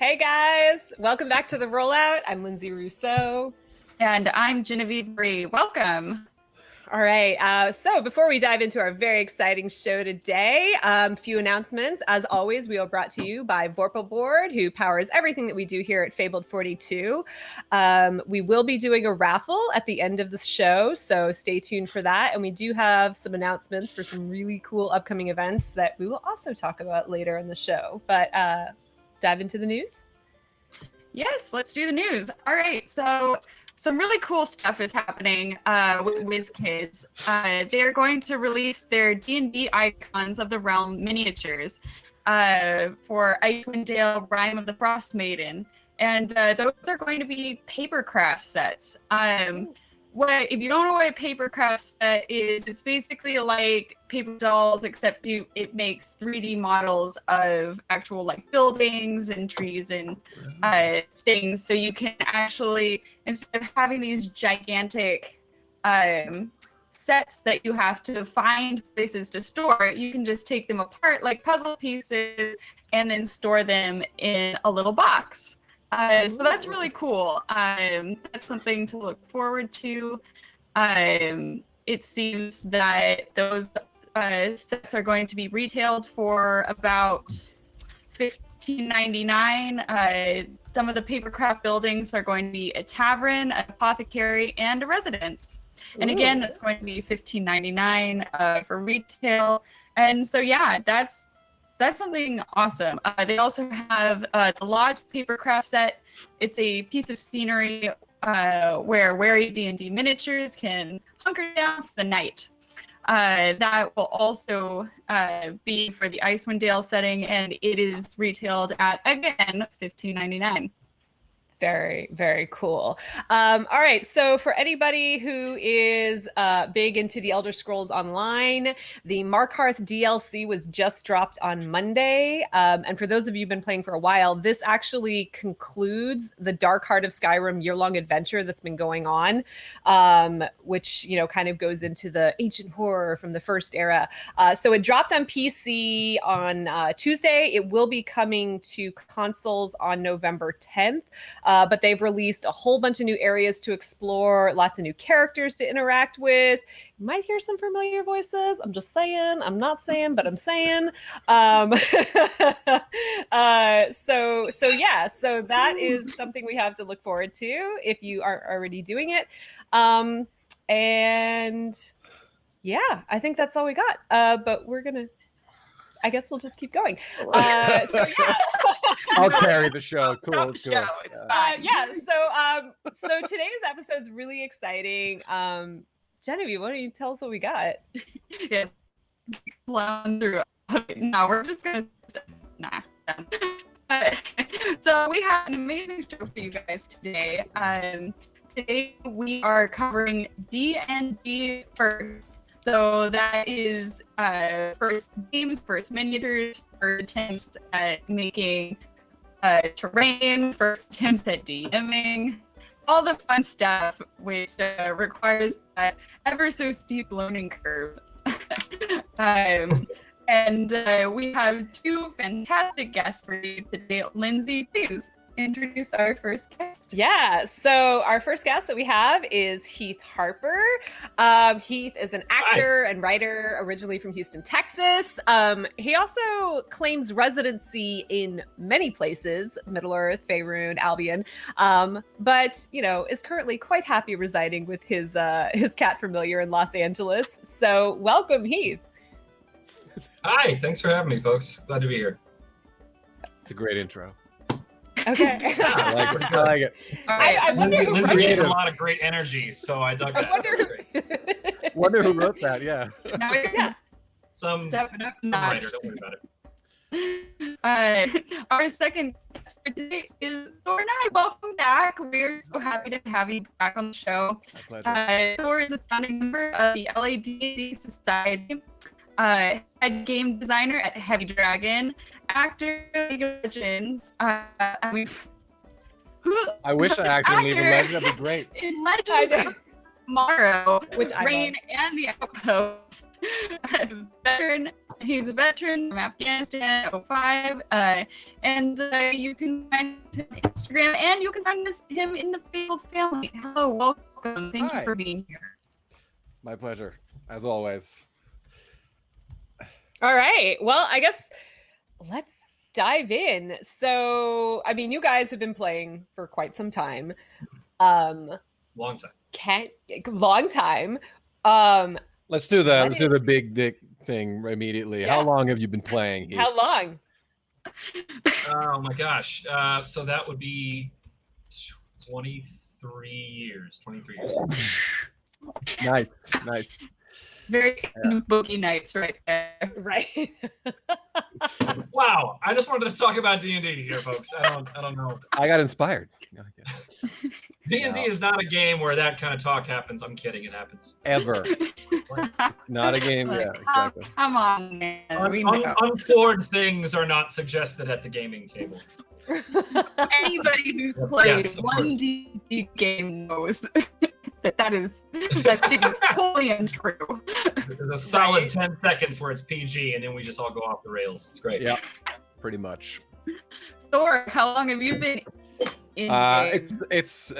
Hey guys, welcome back to the Rollout. I'm Lindsay Rousseau. And I'm Genevieve Bree. Welcome. All right, so before we dive into our very exciting show today, few announcements. As always, we are brought to you by Vorpal Board, who powers everything that we do here at Fabled 42. We will be doing a raffle at the end of the show, so stay tuned for that. And we do have some announcements for some really cool upcoming events that we will also talk about later in the show. But dive into the news? Yes, let's do the news. All right, so some really cool stuff is happening with WizKids. They're going to release their D&D Icons of the Realm miniatures for Icewind Dale, Rime of the Frost Maiden. And those are going to be papercraft sets. If you don't know what a papercraft set is, it's basically like paper dolls, except it makes 3D models of actual like buildings and trees and things. So you can actually, instead of having these gigantic sets that you have to find places to store, you can just take them apart like puzzle pieces and then store them in a little box. So that's really cool. That's something to look forward to. It seems that those sets are going to be retailed for about $15.99. Some of the papercraft buildings are going to be a tavern, an apothecary, and a residence. And again, that's going to be $15.99 for retail. And so, yeah, that's something awesome. They also have the Lodge papercraft set. It's a piece of scenery where wary D&D miniatures can hunker down for the night. That will also be for the Icewind Dale setting, and it is retailed at, again, $15.99. Very, very cool. All right, so for anybody who is big into the Elder Scrolls Online, the Markarth DLC was just dropped on Monday. And for those of you who've been playing for a while, this actually concludes the Dark Heart of Skyrim year-long adventure that's been going on, which, you know, kind of goes into the ancient horror from the first era. So it dropped on PC on Tuesday. It will be coming to consoles on November 10th. But they've released a whole bunch of new areas to explore, lots of new characters to interact with. You might hear some familiar voices. I'm just saying. I'm not saying, but I'm saying. So that is something we have to look forward to if you are already doing it. And yeah, I think that's all we got. But I guess we'll just keep going. So yeah. I'll carry the show. Cool. It's fine. So today's episode's really exciting. Genevieve, why don't you tell us what we got? Yes. Through. No, we're just gonna so we have an amazing show for you guys today. Today we are covering D&D first. So that is first games, first miniatures, first attempts at making terrain, first attempts at DMing, all the fun stuff which requires that ever so steep learning curve. And we have two fantastic guests for you today. Lindsay, please introduce our first guest. Yeah, so our first guest that we have is Heath Harper. Heath is an actor and writer originally from Houston, Texas. He also claims residency in many places, Middle-earth, Faerun, Albion, but, you know, is currently quite happy residing with his cat familiar in Los Angeles. So welcome, Heath. Hi, thanks for having me, folks. Glad to be here. It's a great intro. Okay. I like it. I wonder who Lindsay gave a lot of great energy, so I dug that. Wonder who wrote that. Yeah. Some Stepping up writer. notch. Don't worry about it. Our second guest for today is Thor Knai. Welcome back. We're so happy to have you back on the show. Thor is a founding member of the LA D&D Society, head game designer at Heavy Dragon, actor in League of Legends. I wish I acted in League of Legends. That'd be great. In Legends, tomorrow. Which I Rain and the Outpost. Veteran. He's a veteran from Afghanistan, 05. And you can find him on Instagram, and you can find him in the Fabled family. Hello, welcome. Thank Hi. you for being here. My pleasure, as always. All right. Well, I guess let's dive in. So, I mean, you guys have been playing for quite some time. Long time. Long time. Let's do What the big dick thing immediately. Yeah. How long have you been playing, Heath? How long? Oh my gosh. So that would be 23 years. 23 years. Nice. Very boogie nights right there. Right. Wow. I just wanted to talk about D&D here, folks. I don't know. I got inspired. D&D is not a game where that kind of talk happens. I'm kidding. It happens. Ever. Not a game. Yeah, exactly. Come on, man. We know. Untoward things are not suggested at the gaming table. Anybody who's played Yes, of one course. D&D game knows that statement's totally untrue. There's a solid 10 seconds where it's PG, and then we just all go off the rails. It's great. Yeah, pretty much. Thor, how long have you been in games? It's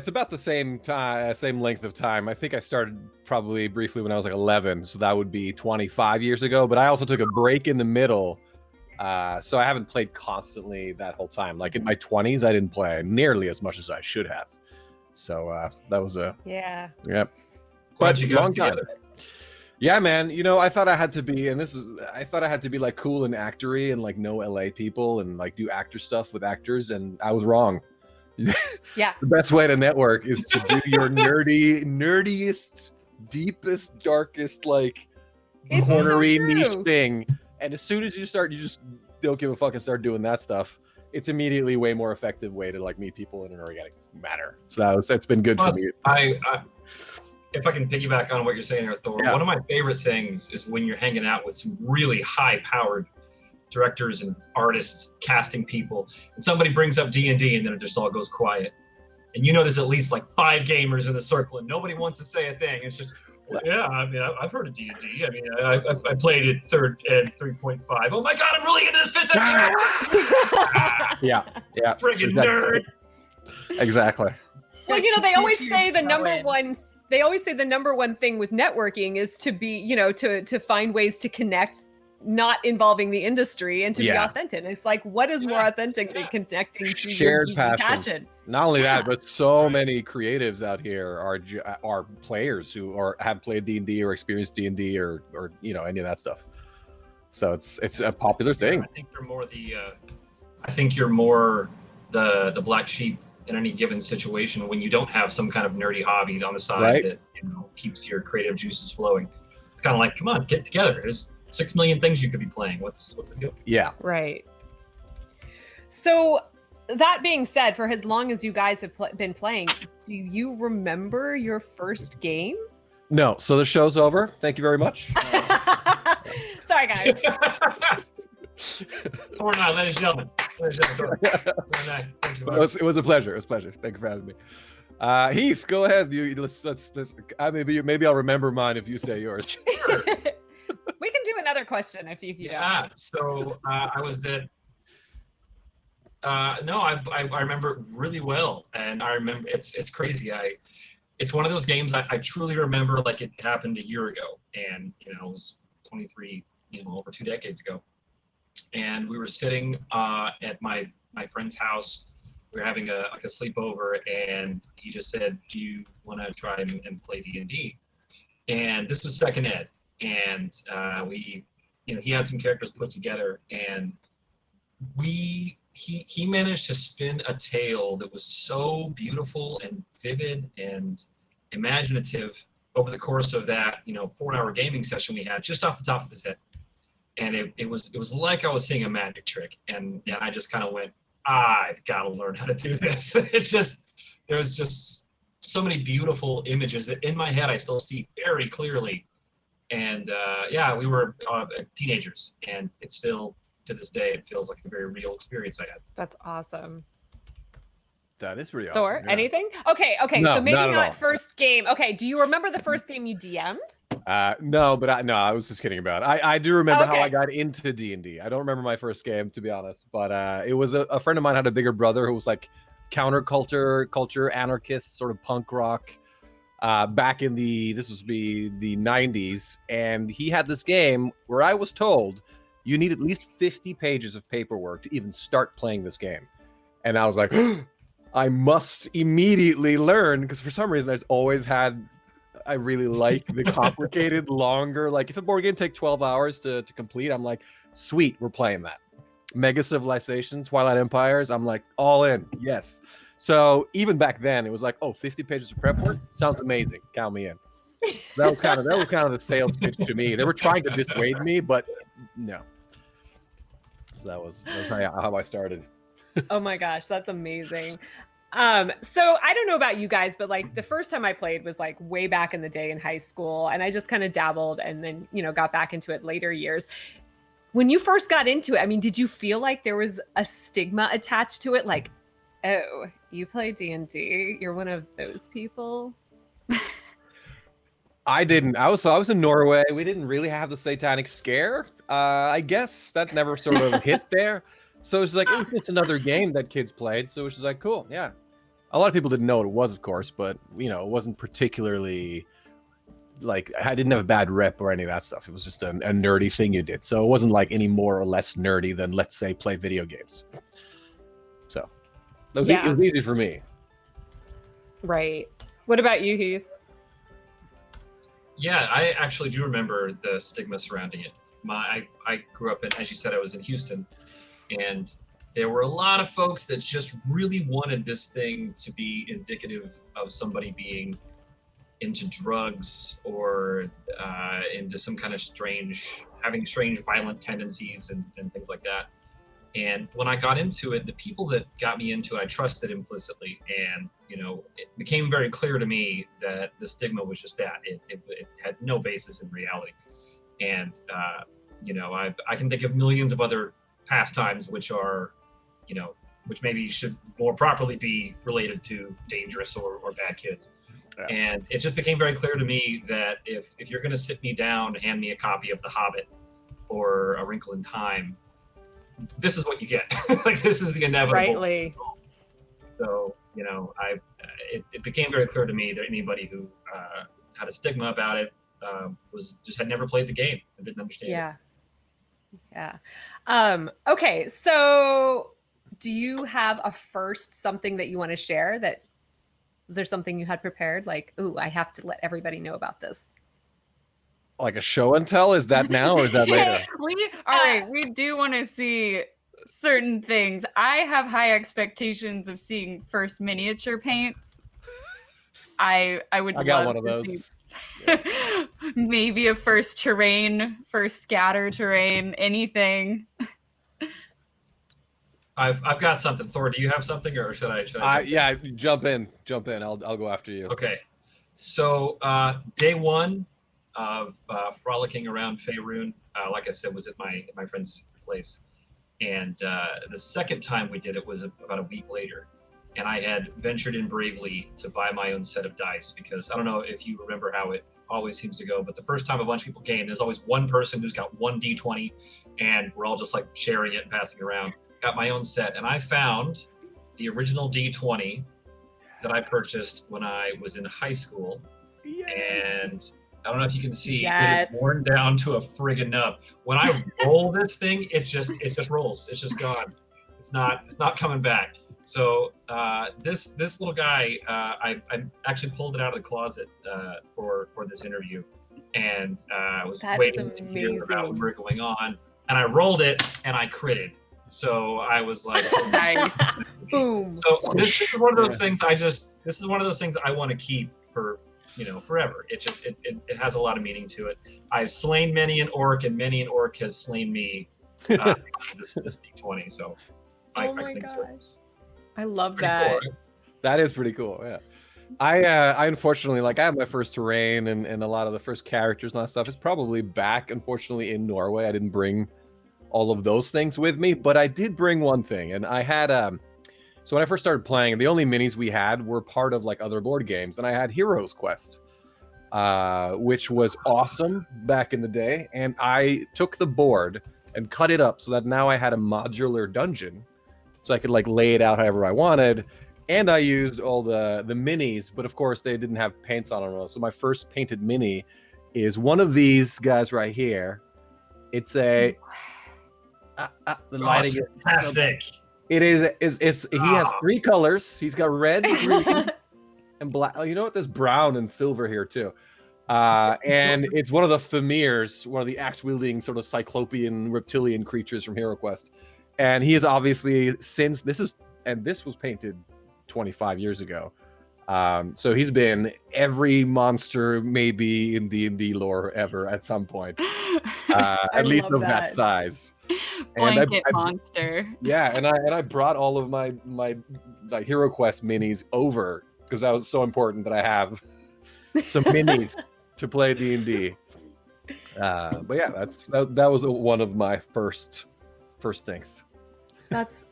about the same time, same length of time. I think I started probably briefly when I was like 11, so that would be 25 years ago. But I also took a break in the middle, so I haven't played constantly that whole time. Like in my 20s, I didn't play nearly as much as I should have. So that was a Yeah. Yep. Glad But you got long time. together. Yeah, man. You know, I thought I had to be, I thought I had to be like cool and actory and like know LA people and like do actor stuff with actors, and I was wrong. Yeah. The best way to network is to do your nerdiest, deepest, darkest, like It's so cornery true. niche thing. And as soon as you just don't give a fuck and start doing that stuff, it's immediately way more effective way to like meet people in an organic manner. So it's been good for Plus, me. if I can piggyback on what you're saying there, Thor, Yeah. one of my favorite things is when you're hanging out with some really high-powered directors and artists, casting people, and somebody brings up D&D, and then it just all goes quiet. And you know there's at least like 5 gamers in the circle, and nobody wants to say a thing. It's just, well, yeah, I mean, I've heard of D&D. I mean, I played it 3rd and 3.5. Oh my God, I'm really into this 5th edition. Yeah. Friggin' nerd. Exactly. Well, you know, they always say the Go number in. one. They always say the number one thing with networking is to be, you know, to find ways to connect, not involving the industry, and to be Yeah. authentic. It's like, what is more authentic than connecting to Shared your geeky passion. Not only that, Yeah. but so many creatives out here are players who have played D&D or experienced D&D or you know any of that stuff. So it's a popular thing. I think you're more the black sheep in any given situation when you don't have some kind of nerdy hobby on the side Right. that keeps your creative juices flowing. It's kind of like, come on, get together. There's 6 million things you could be playing. What's the deal? Yeah. Right. So that being said, for as long as you guys have been playing, do you remember your first game? No. So the show's over. Thank you very much. Sorry, guys. Thor Knai, ladies and gentlemen. Thor Knai, thank you. It was a pleasure. It was a pleasure. Thank you for having me. Heath, go ahead. Let's maybe I'll remember mine if you say yours. We can do another question if you Yeah. don't. So I was at. No, I remember it really well, and I remember it's crazy. It's one of those games I truly remember like it happened a year ago, and it was 23, over 2 decades ago, and we were sitting at my friend's house. We were having a sleepover, and he just said, "Do you want to try and play D&D?" And this was second ed, and he had some characters put together, and he managed to spin a tale that was so beautiful and vivid and imaginative over the course of that 4-hour gaming session we had, just off the top of his head. And it was like I was seeing a magic trick, and I just kind of went, I've got to learn how to do this. There's just so many beautiful images that in my head I still see very clearly. And we were teenagers, and it's still, to this day, it feels like a very real experience I had. That's awesome. That is pretty awesome. Thor, yeah. anything? Okay, No, so maybe not at not all. first game. Okay, do you remember the first game you DM'd? No, but I was just kidding about it. I do remember how Okay. I got into D&D. I don't remember my first game, to be honest, but it was a friend of mine had a bigger brother who was like counterculture, anarchist, sort of punk rock, back in the 90s, and he had this game where I was told you need at least 50 pages of paperwork to even start playing this game, and I was like, I must immediately learn, because for some reason I really like the complicated, longer, like if a board game take 12 hours to complete, I'm like, sweet, we're playing that. Mega Civilization, Twilight Empires, I'm like, all in, yes. So even back then, it was like, oh, 50 pages of prep work? Sounds amazing, count me in. That was kind of the sales pitch to me. They were trying to dissuade me, but no. So that was how I started. Oh my gosh, that's amazing. So I don't know about you guys, but like the first time I played was like way back in the day in high school, and I just kind of dabbled and then, got back into it later years. When you first got into it, I mean, did you feel like there was a stigma attached to it? Like, oh, you play D&D, you're one of those people? I didn't. I was in Norway. We didn't really have the satanic scare. I guess that never sort of hit there. So it's like, it's another game that kids played. So it's just like, cool, yeah. A lot of people didn't know what it was, of course, but it wasn't particularly like, I didn't have a bad rep or any of that stuff. It was just a nerdy thing you did. So it wasn't like any more or less nerdy than, let's say, play video games. So it was easy for me. Right. What about you, Heath? Yeah, I actually do remember the stigma surrounding it. I grew up in, as you said, I was in Houston, and there were a lot of folks that just really wanted this thing to be indicative of somebody being into drugs or into some kind of having strange violent tendencies and things like that. And when I got into it, the people that got me into it, I trusted implicitly. And, it became very clear to me that the stigma was just that. It had no basis in reality. And, I can think of millions of other pastimes which are, which maybe should more properly be related to dangerous or bad kids. Yeah. And it just became very clear to me that if you're going to sit me down and hand me a copy of The Hobbit or A Wrinkle in Time, this is what you get. Like, this is the inevitable. Rightly. So, it became very clear to me that anybody who had a stigma about it had never played the game and didn't understand it. Yeah. Okay, so do you have a first something that you want to share? Was there something you had prepared? Like, ooh, I have to let everybody know about this. Like a show and tell? Is that now or is that later? We do want to see certain things. I have high expectations of seeing first miniature paints. I got one of those. Maybe a first terrain, first scatter terrain, anything. I've got something. Thor, do you have something, or should I? Yeah, jump in. I'll go after you. Okay. So day one of frolicking around Faerun, like I said, was at my friend's place, and the second time we did it was about a week later, and I had ventured in bravely to buy my own set of dice, because I don't know if you remember how it always seems to go, but the first time a bunch of people came, there's always one person who's got one D20, and we're all just like sharing it and passing around. Got my own set, and I found the original D20 that I purchased when I was in high school. And I don't know if you can see, it is worn down to a friggin' nub. When I roll this thing, it just rolls. It's just gone. It's not coming back. So this little guy, I actually pulled it out of the closet for this interview, and I was waiting to hear about what we were going on, and I rolled it and I critted. So I was like, nice. Boom. So this is one of those things this is one of those things I want to keep for, forever. It has a lot of meaning to it. I've slain many an orc, and many an orc has slain me. This D20. So oh my gosh. I love that. Cool, right? That is pretty cool. Yeah. I unfortunately, I have my first terrain and a lot of the first characters and that stuff is probably back, unfortunately, in Norway. I didn't bring all of those things with me, but I did bring one thing, and I had So when I first started playing, the only minis we had were part of like other board games, and I had Heroes Quest, which was awesome back in the day. And I took the board and cut it up so that now I had a modular dungeon, so I could like lay it out however I wanted. And I used all the minis, but of course they didn't have paints on them. So my first painted mini is one of these guys right here. It's a the lighting is fantastic. It is. He has 3 colors. He's got red, green, and black. Oh, you know what? There's brown and silver here too. And it's one of the Famirs, one of the axe-wielding sort of cyclopean reptilian creatures from Hero Quest. And he is obviously, since this was painted 25 years ago. So he's been every monster maybe in D&D lore ever at some point. At least of that size. Blanket monster. Yeah, and I brought all of my like Hero Quest minis over because that was so important that I have some minis to play D&D. But yeah, that was one of my first things. That's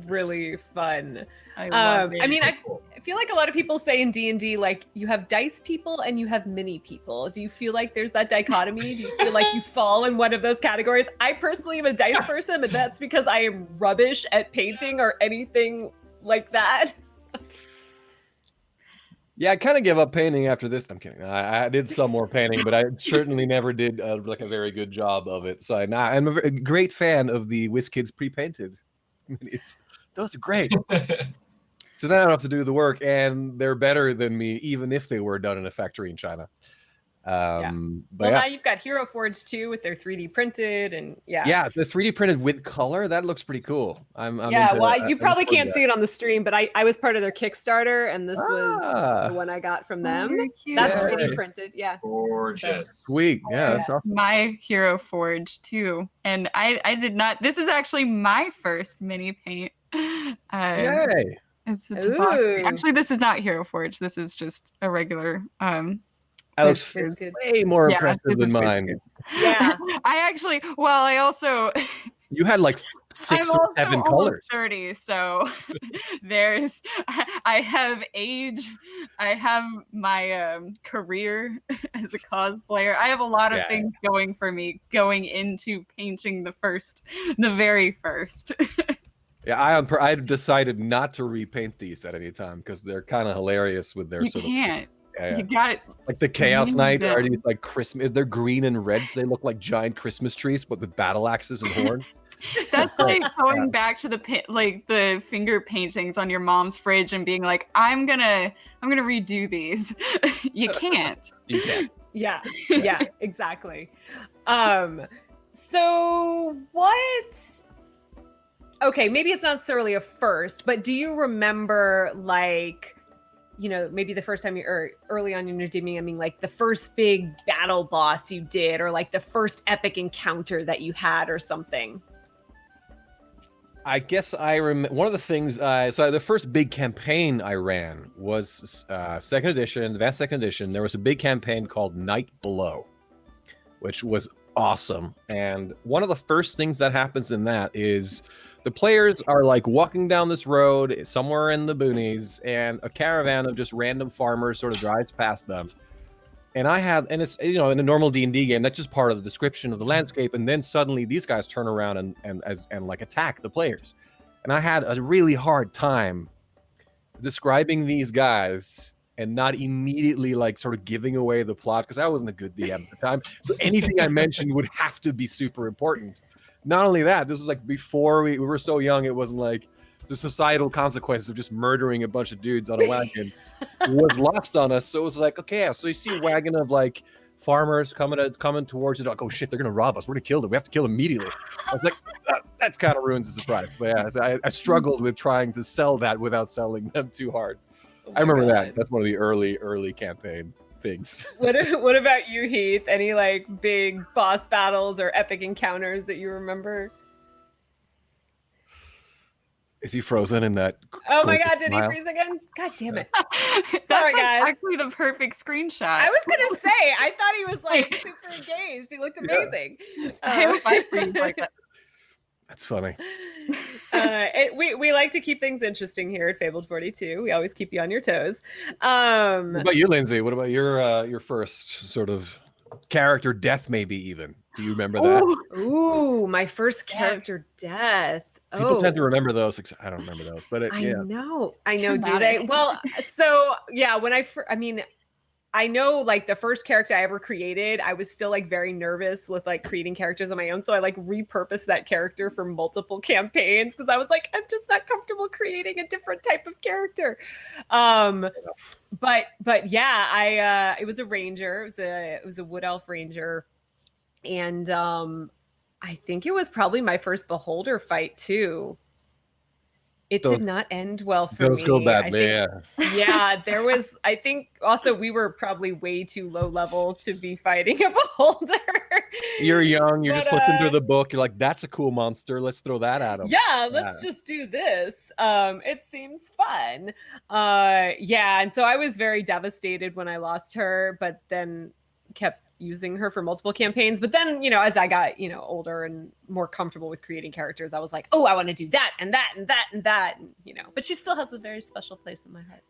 really fun. I love it. I mean, I feel like a lot of people say in D&D, like, you have dice people and you have mini people. Do you feel like there's that dichotomy? Do you feel like you fall in one of those categories? I personally am a dice person, but that's because I am rubbish at painting or anything like that. Yeah, I kind of gave up painting after this. I'm kidding. I did some more painting, but I certainly never did like a very good job of it. So I'm a great fan of the WizKids pre-painted minis. Those are great. So then I don't have to do the work, and they're better than me, even if they were done in a factory in China. But now you've got Hero Forge too with their 3D printed and yeah, the 3D printed with color, that looks pretty cool. I'm you probably can't see it on the stream, but I was part of their Kickstarter, and this was the one I got from them. That's 3D printed. Yeah, gorgeous. Sweet. Yeah, that's awesome. My Hero Forge too, and I did not. This is actually my first mini paint. Yay! It's a tabaxi. Actually, this is not Hero Forge. This is just a regular. That looks way more impressive than mine. Yeah. I also. You had like 6 or 7 colors. 30, so I have age, I have my career as a cosplayer. I have a lot of things going for me going into painting the very first. Yeah, I decided not to repaint these at any time because they're kind of hilarious with their You got it. Like the Chaos Knight are these like Christmas. They're green and red, so they look like giant Christmas trees, but with battle axes and horns. That's like going back to the finger paintings on your mom's fridge and being like, I'm gonna redo these. You can't. You can't. Yeah, exactly. So what? Okay, maybe it's not necessarily a first, but do you remember, like, you know, maybe the first time early on in your DMing, I mean, like the first big battle boss you did, or like the first epic encounter that you had or something? I guess I remember one of the things. So the first big campaign I ran was second edition, advanced second edition. There was a big campaign called Night Below, which was awesome. And one of the first things that happens in that is the players are like walking down this road somewhere in the boonies, and a caravan of just random farmers sort of drives past them. And it's, you know, in a normal D&D game, that's just part of the description of the landscape. And then suddenly these guys turn around and like attack the players. And I had a really hard time describing these guys and not immediately like sort of giving away the plot, because I wasn't a good DM at the time. So anything I mentioned would have to be super important. Not only that, this was like before we were so young, it wasn't like the societal consequences of just murdering a bunch of dudes on a wagon was lost on us. So it was like, okay, so you see a wagon of like farmers coming towards it. Like, oh shit, they're gonna rob us. We're gonna kill them. We have to kill them immediately. I was like, that's kind of ruins the surprise. But yeah, so I struggled with trying to sell that without selling them too hard. I remember that. That's one of the early campaign things. What about you, Heath? Any like big boss battles or epic encounters that you remember? Is he frozen in that? Oh my God, did he freeze again? God damn it. Sorry, guys. Actually the perfect screenshot. I was going to say, I thought he was like super engaged. He looked amazing. I hope I freeze like that. That's funny. We like to keep things interesting here at Fabled 42. We always keep you on your toes. What about you, Lindsay? What about your first sort of character death, maybe even? Do you remember that? Ooh, my first character death. People tend to remember those. I don't remember those, but I yeah. know. Do they? Traumatic. Well, so yeah, when I mean, I know like the first character I ever created, I was still like very nervous with like creating characters on my own. So I like repurposed that character for multiple campaigns because I was like, I'm just not comfortable creating a different type of character. But yeah, it was a ranger. It was a wood elf ranger. And I think it was probably my first beholder fight too. It did not end well for me. Those go badly, yeah, there was, I think also we were probably way too low level to be fighting a beholder. You're young, you're just flipping through the book. You're like, that's a cool monster. Let's throw that at him. Yeah, let's just do this. It seems fun. Yeah, and so I was very devastated when I lost her, but then kept using her for multiple campaigns. But then, as I got, older and more comfortable with creating characters, I was like, oh, I want to do that and that and that and that, and, but she still has a very special place in my heart.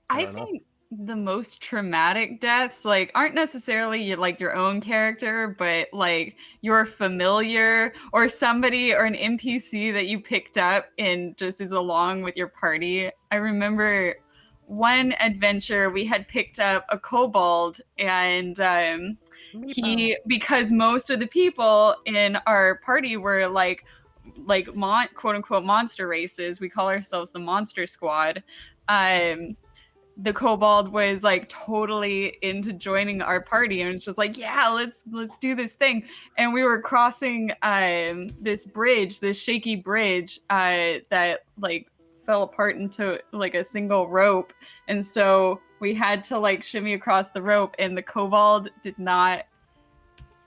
I think the most traumatic deaths aren't necessarily your own character, but like your familiar or somebody or an NPC that you picked up and just is along with your party. I remember one adventure we had picked up a kobold, and because most of the people in our party were quote unquote monster races, we call ourselves the Monster Squad. The kobold was like totally into joining our party, and it's just like, yeah, let's do this thing. And we were crossing this shaky bridge that fell apart into like a single rope, and so we had to shimmy across the rope, and the kobold did not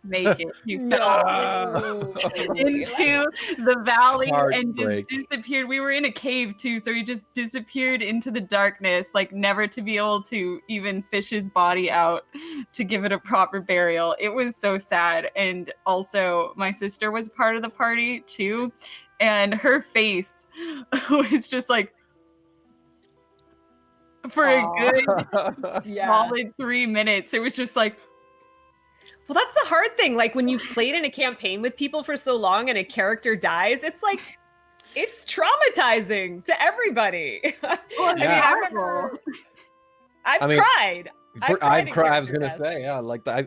make it. He fell into the valley and just disappeared. We were in a cave too, so he just disappeared into the darkness, never to be able to even fish his body out to give it a proper burial. It was so sad. And also my sister was part of the party too, and her face was just for a good solid 3 minutes. It was just like, well, that's the hard thing. When you've played in a campaign with people for so long and a character dies, it's it's traumatizing to everybody. Well, I've cried. I was gonna say, yeah,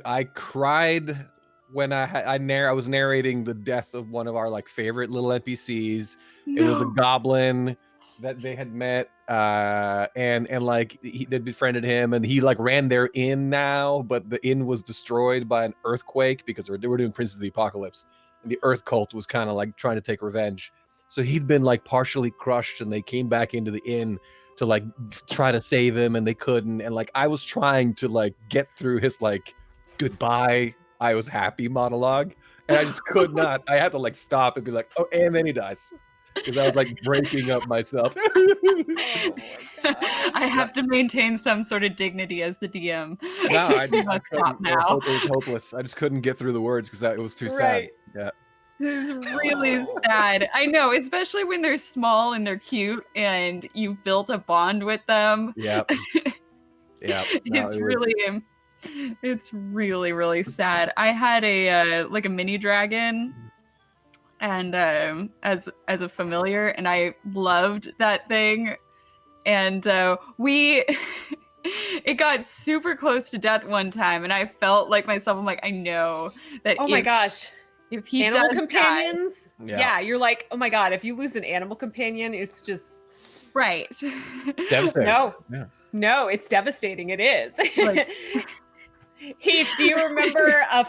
I cried when I was narrating the death of one of our favorite little NPCs. No. It was a goblin that they had met, and they befriended him, and he ran their inn now, but the inn was destroyed by an earthquake because they were doing Princes of the Apocalypse, and the Earth Cult was kind of trying to take revenge. So he'd been partially crushed, and they came back into the inn to try to save him, and they couldn't. And I was trying to get through his goodbye, I was happy monologue, and I just could not. I had to stop and be like, oh, and then he dies. Because I was breaking up myself. Oh my God. I have to maintain some sort of dignity as the DM. No, I must stop now. It was hopeless. I just couldn't get through the words because it was too sad. Yeah. It's really sad. I know, especially when they're small and they're cute and you've built a bond with them. Yep. Yeah. It's really, really sad. I had a mini dragon, and as a familiar, and I loved that thing, and it got super close to death one time, and I felt myself, I'm like, I know that my gosh, if he animal does companions die, yeah, you're like, oh my God, if you lose an animal companion, it's just right. Devastating. No, it's devastating. It is. Heath, do you remember a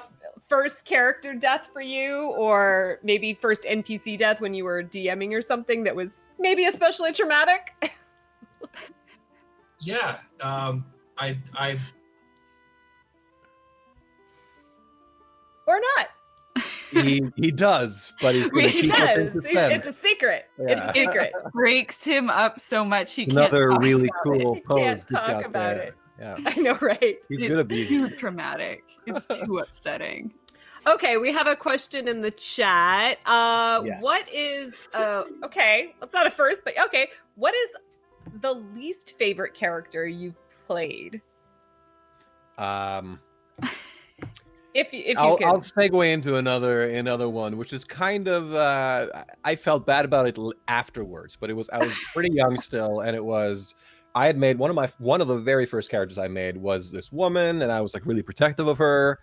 first character death for you, or maybe first NPC death when you were DMing or something that was maybe especially traumatic? Yeah, I or not. He does, but he's going to keep does. It's a secret. Yeah. It's a secret. It breaks him up so much he can't another talk really about cool it. pose. He can't talk about it. Yeah, I know, right? He's good at these. It's too traumatic. It's too upsetting. Okay, we have a question in the chat. Yes. What is okay, that's not a first, but okay. What is the least favorite character you've played? If you I'll can. segue into another one, which is kind of I felt bad about it afterwards, but I was pretty young still, and I had made one of the very first characters I made was this woman, and I was like really protective of her,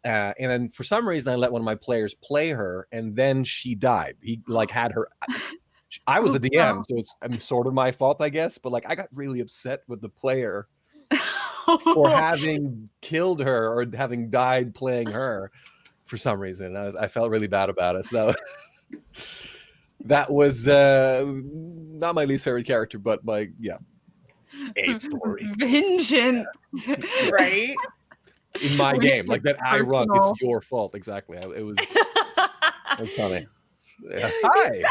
and then for some reason I let one of my players play her, and then she died. He like had her. I was a DM, so it's sort of my fault, I guess, but like I got really upset with the player for having killed her or having died playing her for some reason. I felt really bad about it. So that was not my least favorite character, but a story. Vengeance. Right? In my game, like that I run, it's your fault. Exactly. It was funny. Yeah. Hi.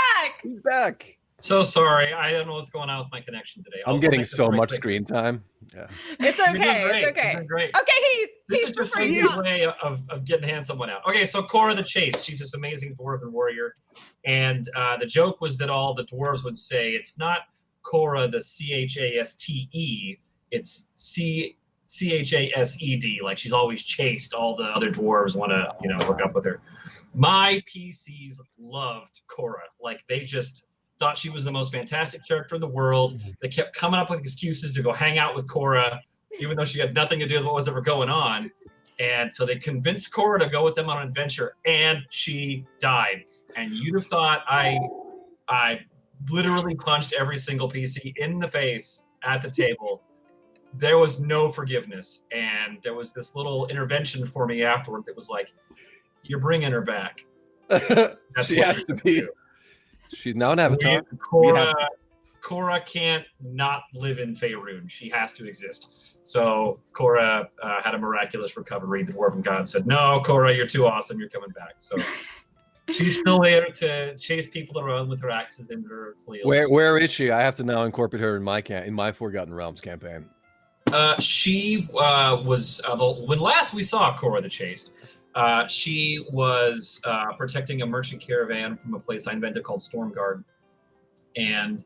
He's back. So sorry, I don't know what's going on with my connection today. I'm getting so much screen time. Yeah. It's okay. It's okay. You're doing great. Okay, Heath. This Heath, is just before a you new go. way of getting hand someone out. Okay, so Cora the Chase, she's this amazing dwarven warrior, and the joke was that all the dwarves would say it's not Cora the Chaste, it's Chased. Like she's always chased. All the other dwarves want to hook up with her. My PCs loved Cora. Like they just thought she was the most fantastic character in the world. They kept coming up with excuses to go hang out with Cora, even though she had nothing to do with what was ever going on. And so they convinced Cora to go with them on an adventure, and she died. And you'd have thought I literally punched every single PC in the face at the table. There was no forgiveness. And there was this little intervention for me afterward that was like, you're bringing her back. She has to be. Do. She's now an avatar. Cora can't not live in Faerun. She has to exist. So Cora had a miraculous recovery. The dwarven god said, "No, Cora, you're too awesome. You're coming back." So she's still there to chase people around with her axes and her flails. Where is she? I have to now incorporate her in my Forgotten Realms campaign. She was when last we saw Cora the Chaste. She was protecting a merchant caravan from a place I invented called Stormguard. And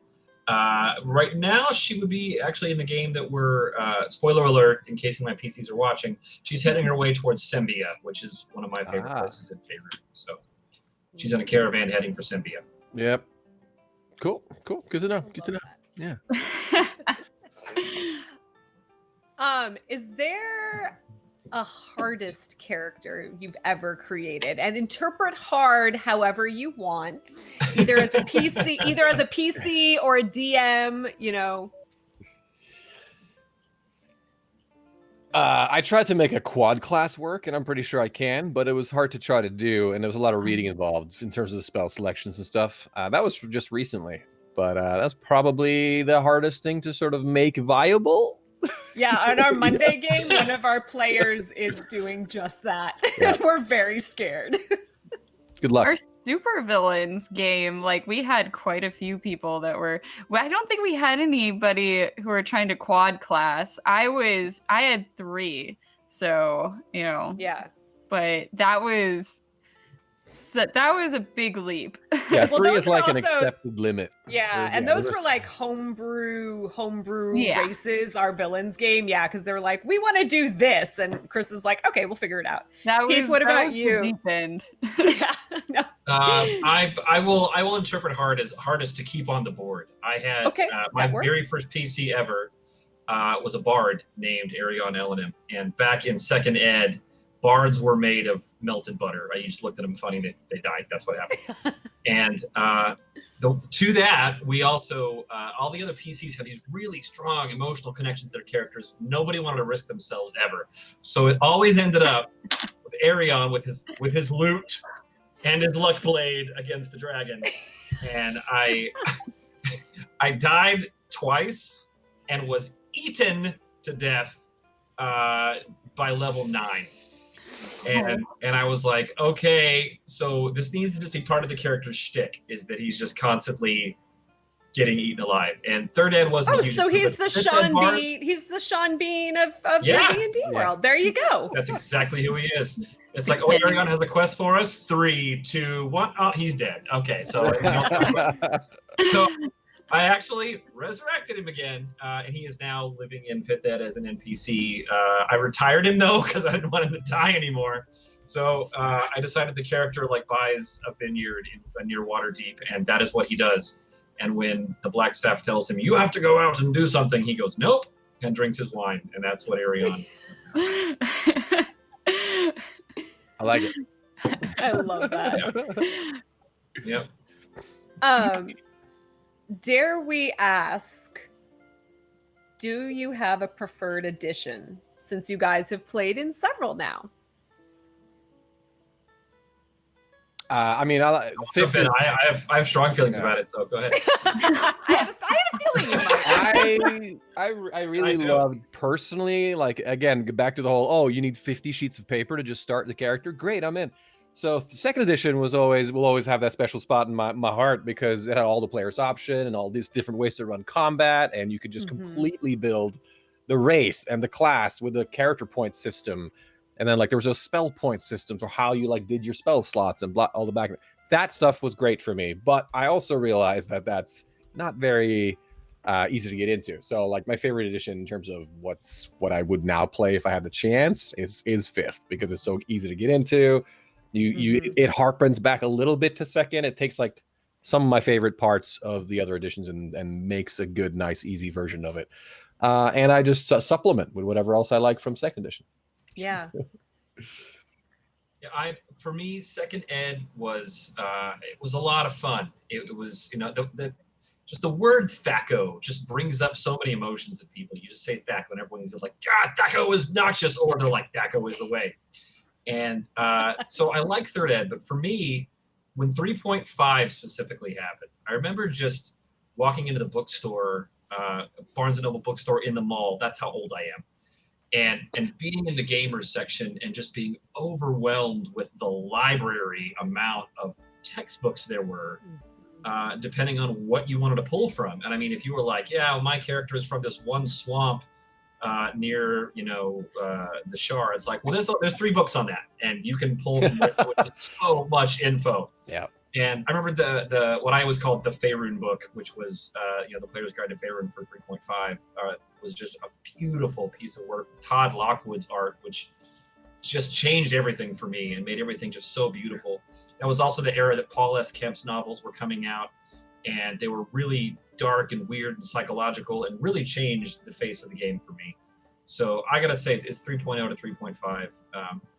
right now she would be actually in the game that we're, spoiler alert, in case my PCs are watching, she's heading her way towards Sembia, which is one of my favorite places in Faerun. So she's in a caravan heading for Sembia. Yep. Cool. Good to know. Yeah. Is there a hardest character you've ever created? And interpret hard however you want, either as a PC or a DM, I tried to make a quad class work, and I'm pretty sure I can, but it was hard to try to do, and there was a lot of reading involved in terms of the spell selections and stuff. That was just recently, but that's probably the hardest thing to sort of make viable. Yeah, on our Monday game, one of our players is doing just that. Yeah. We're very scared. Good luck. Our supervillains game, like we had quite a few people that were. Well, I don't think we had anybody who were trying to quad class. I had 3, so Yeah. But that was a big leap. Yeah, 3 is like an accepted limit. Yeah, and those were like homebrew races, our villains game. Yeah, because they were like, we want to do this, and Chris is like, okay, we'll figure it out. Heath, what about you? Deep end. Yeah, no. I will interpret hardest to keep on the board. I had my very first PC ever was a bard named Arion Elenim, and back in second ed, bards were made of melted butter. I just looked at them funny. They died. That's what happened. And to that, we also, all the other PCs have these really strong emotional connections to their characters. Nobody wanted to risk themselves ever. So it always ended up with Arion with his loot and his luck blade against the dragon. And I died twice and was eaten to death by level 9. And I was like, okay, so this needs to just be part of the character's shtick, is that he's just constantly getting eaten alive. And third ed wasn't. Oh, so he's the Sean Bean. He's the Sean Bean of the D&D world. There you go. That's exactly who he is. It's like, oh, Arion has a quest for us. 3, 2, 1. Oh, he's dead. Okay, so so I actually resurrected him again, and he is now living in 5th Ed as an NPC. I retired him though because I didn't want him to die anymore. So I decided the character like buys a vineyard near Waterdeep, and that is what he does. And when the Black Staff tells him, "You have to go out and do something," he goes, "Nope," and drinks his wine, and that's what Arion is. I like it. I love that. Yep. Dare we ask, do you have a preferred edition since you guys have played in several now? I mean, I have strong feelings about it, so go ahead. I had a feeling you might. I really loved personally, like, again, back to the whole, you need 50 sheets of paper to just start the character. Great, I'm in. So the second edition will always have that special spot in my heart because it had all the players option and all these different ways to run combat, and you could just completely build the race and the class with a character point system. And then like there was a spell point system for how you like did your spell slots and all the back. That stuff was great for me, but I also realized that that's not very easy to get into. So like my favorite edition in terms of what I would now play if I had the chance is 5th because it's so easy to get into. It harpens back a little bit to 2nd. It takes like some of my favorite parts of the other editions and makes a good, nice, easy version of it. And I just supplement with whatever else I like from 2nd edition. Yeah. Yeah, for me, 2nd Ed was it was a lot of fun. It was, just the word Thaco just brings up so many emotions in people. You just say Thaco and everyone's like, God, Thaco is noxious, or they're like, Thaco is the way. And so I like 3rd Ed, but for me, when 3.5 specifically happened, I remember just walking into the bookstore, Barnes & Noble bookstore in the mall. That's how old I am. And being in the gamers section and just being overwhelmed with the library amount of textbooks there were, depending on what you wanted to pull from. And I mean, if you were like, yeah, well, my character is from this one swamp near, the Shard, it's like, well, there's 3 books on that, and you can pull from so much info. Yeah. And I remember the what I always called the Faerun book, which was the Player's Guide to Faerun for 3.5, was just a beautiful piece of work. Todd Lockwood's art, which just changed everything for me and made everything just so beautiful. That was also the era that Paul S. Kemp's novels were coming out, and they were really dark and weird and psychological, and really changed the face of the game for me. So I gotta say it's 3.0 to 3.5.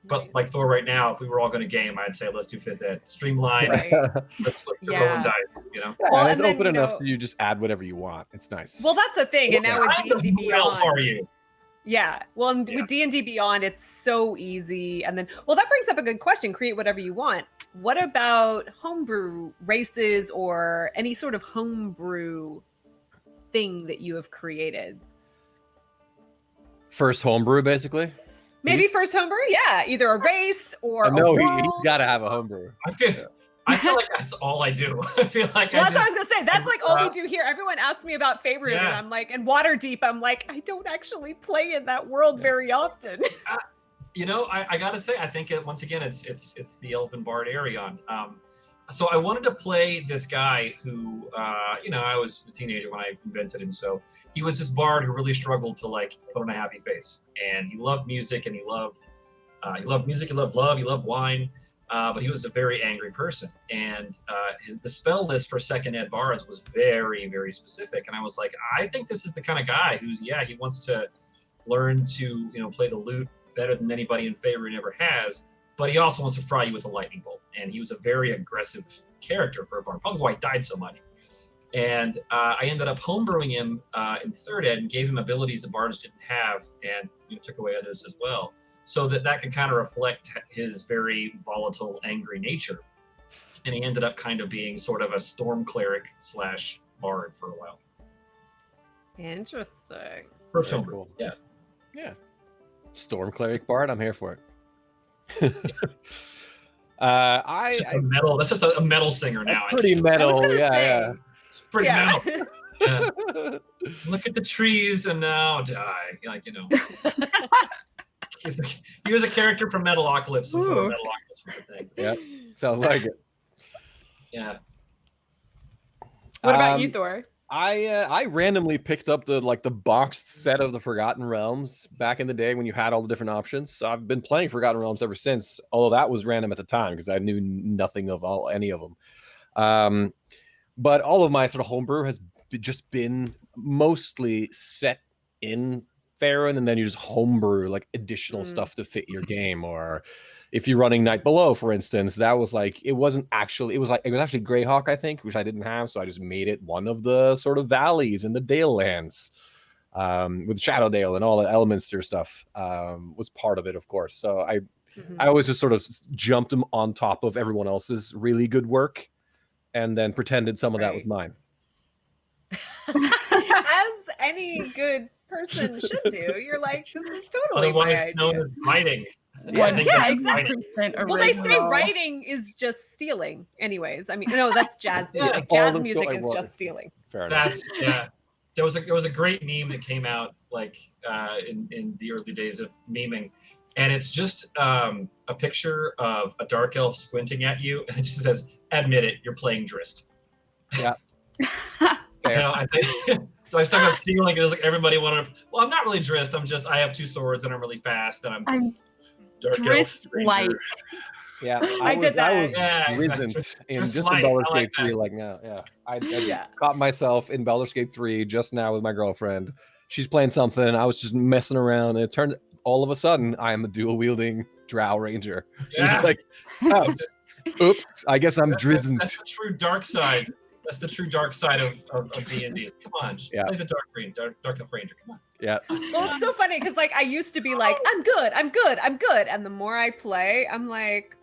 But like Thor right now, if we were all gonna game, I'd say let's do 5th Ed. Streamline. Right. Let's roll and dice, Yeah, Well, it's and then, open enough that you just add whatever you want. It's nice. Well, that's the thing. And now with D&D Beyond. How are you? Yeah. Well, and with D&D Beyond, it's so easy. And then, well, that brings up a good question. Create whatever you want. What about homebrew races or any sort of homebrew thing that you have created? First homebrew, basically. Maybe first homebrew, yeah. Either a race or No, a he's world. got to have a homebrew. I feel like that's all I do. I feel like Well, that's what I was gonna say. That's like all we do here. Everyone asks me about Faerun, Yeah. and I'm like, and Waterdeep. I'm like, I don't actually play in that world very often. I gotta say, I think once again, it's the Elven Bard Arion. So I wanted to play this guy who, I was a teenager when I invented him. So he was this bard who really struggled to like put on a happy face, and he loved music, and he loved music, he loved love, he loved wine, but he was a very angry person. And the spell list for 2nd Ed bards was very, very specific. And I was like, I think this is the kind of guy who's, he wants to learn to, play the lute better than anybody in Faerun ever has, but he also wants to fry you with a lightning bolt. And he was a very aggressive character for a bard, probably why he died so much. And I ended up homebrewing him in 3rd Ed and gave him abilities that bards didn't have, and took away others as well, so that can kind of reflect his very volatile, angry nature. And he ended up kind of being sort of a storm cleric / bard for a while. Interesting. First Very homebrew, cool. yeah. Storm cleric bard, I'm here for it. That's just a metal singer now. That's pretty metal. Yeah. It's pretty Yeah. metal. Yeah. Look at the trees and now die. He was a character from Metalocalypse before Ooh. Metalocalypse was a thing. Yep, sounds like it. Yeah. What about you, Thor? I randomly picked up the boxed set of the Forgotten Realms back in the day when you had all the different options. So I've been playing Forgotten Realms ever since. Although that was random at the time because I knew nothing of any of them. But all of my sort of homebrew has just been mostly set in Faerun, and then you just homebrew like additional stuff to fit your game. Or if you're running Night Below, for instance, that was like it was actually Greyhawk, I think, which I didn't have, so I just made it one of the sort of valleys in the Dale lands with Shadowdale and all the Elminster stuff was part of it, of course. So I always just sort of jumped them on top of everyone else's really good work, and then pretended some of that was mine. As any good person should do. You're like, this is totally my Otherwise idea. known as writing. Yeah, exactly. Original. Well, they say writing is just stealing anywa's. I mean, no, that's jazz music. Jazz music is just stealing. Fair enough. That's There was a great meme that came out like in the early days of meming, and it's just a picture of a dark elf squinting at you, and it just says, "Admit it, you're playing Drist." Yeah. You know, I think so. I started out stealing. It was like everybody wanted. Well, I'm not really Drist. I have two swords and I'm really fast, and I'm dark Drist elf like. Yeah, I did that. I was Yeah, risen exactly. in Just just light. in Baldur's I like Gate 3 that. like now. Yeah, I caught myself in Baldur's Gate 3 just now with my girlfriend. She's playing something, and I was just messing around, and it turned all of a sudden I am a dual wielding Drow Ranger. Yeah. It's like, oh, oops, I guess I'm drizzed. That's the true dark side. That's the true dark side of D&D. Come on, just play the dark elf ranger. Come on. Yeah. Well, it's so funny because like I used to be like, I'm good, and the more I play, I'm like,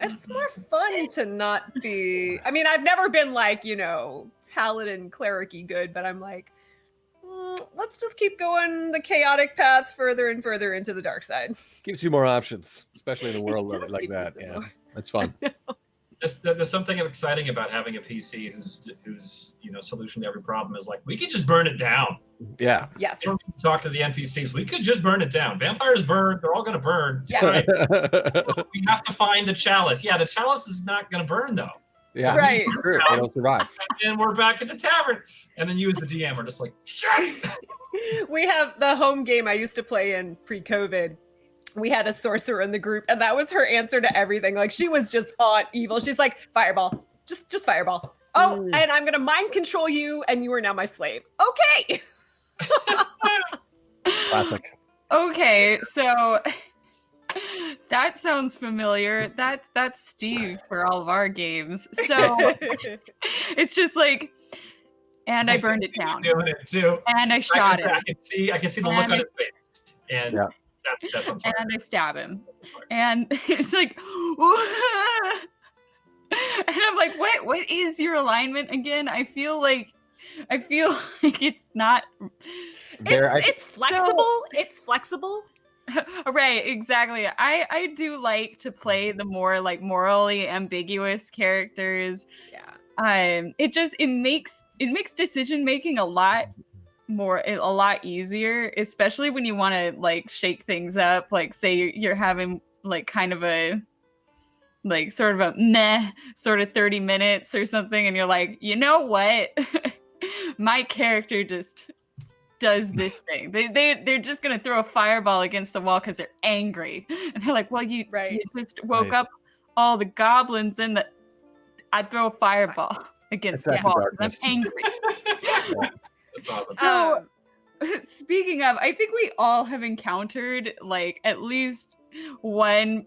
it's more fun to not be. I mean, I've never been like, you know, paladin cleric-y good, but I'm like, let's just keep going the chaotic path further and further into the dark side. Gives you more options, especially in a world does like give you that. some Yeah, more. that's fun. There's something exciting about having a PC whose solution to every problem is like, we could just burn it down. Yeah. Yes. We don't need to talk to the NPCs. We could just burn it down. Vampires burn. They're all going to burn. It's Yeah. fine. We have to find the chalice. Yeah, the chalice is not going to burn though. Yeah, Right. Sure, they don't survive. And we're back at the tavern. And then you as the DM are just like, shit. We have the home game I used to play in pre-COVID. We had a sorcerer in the group, and that was her answer to everything. Like, she was just on evil. She's like, fireball, just fireball. Oh, and I'm gonna mind control you, and you are now my slave. Okay. Classic. Okay, so that sounds familiar. That's Steve for all of our games. So it's just like, and I burned it down, Doing it too. and I shot him, I can see the look on his face. And Yeah. that's on fire. and I stab him, and it's like, and I'm like, what is your alignment again? I feel like it's not. It's flexible. It's flexible. Right, exactly. I do like to play the more like morally ambiguous characters. Yeah. It makes decision making a lot easier, especially when you want to like shake things up. Like, say you're having like kind of a like sort of a meh sort of 30 minutes or something, and you're like, you know what, my character just does this thing. They're just gonna throw a fireball against the wall because they're angry, and they're like, well, you just woke up all the goblins, and I throw a fireball against the wall because I'm angry. That's awesome. So, speaking of, I think we all have encountered like at least one